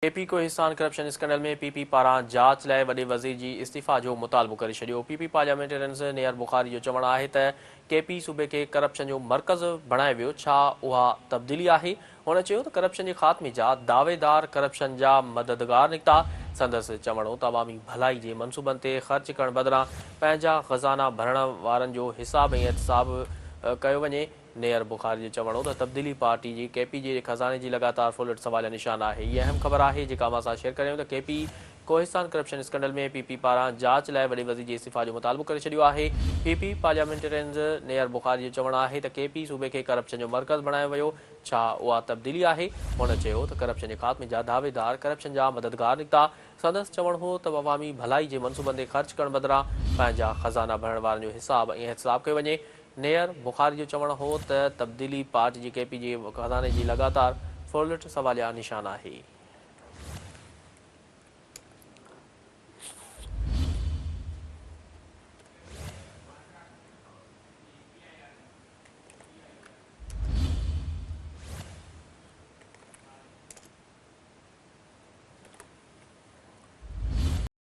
KP Kohistan corruption scandal में PP पारां जांच लाइ वॾे वज़ीर जी इस्तीफ़ा जो मुतालबो करे छॾियो। पीपी पार्लियामेंटेरियन्स नेयर बुखारी जो चवणु आहे त केपी सूबे खे करप्शन जो मर्कज़ बणाए वियो। छा उहा तब्दीली आहे? हुन चयो त करप्शन जे ख़ात्मे जा दावेदार करप्शन जा मददगार निकिता। संदसि चवणो त अवामी भलाई जे मनसूबनि ते ख़र्च करण बदिरां पंहिंजा ख़ज़ाना भरण वारनि जो हिसाब ऐं एहतिसाब कयो वञे। नेयर बुखारी जो चवणो त तब्दीली पार्टी जी केपी जे खज़ाने जी लगातार फुलट सवालिया निशान आहे। ये अहम ख़बर आहे जेका असां सां शेयर करियूं त केपी कोहिस्तान करप्शन स्कैंडल में पीपी पारां जांच लाइ वॾे वज़ीर जे इस्तीफ़ा जो मुतालबो करे छॾियो आहे। पीपी पार्लियामेंटेरियन्स नेयर बुखारी जो चवणु आहे त केपी सूबे खे करप्शन जो मर्कज़ बणायो वियो। छा उहा तब्दीली आहे? हुन चयो त करप्शन जे ख़ात्मे जा दावेदार करप्शन जा मददगार निकिता। संदसि चवणु हो त अवामी भलाई जे मनसूबनि ते ख़र्च करण बदिरां पंहिंजा ख़ज़ाना भरण वारनि जो हिसाब ऐं एहतिसाब कयो वञे। नेयर बुखारी जो चवणु हो त तब्दीली पार्टी जी केपी जे खज़ाने जी लगातार फुलट सवालिया निशान आहे।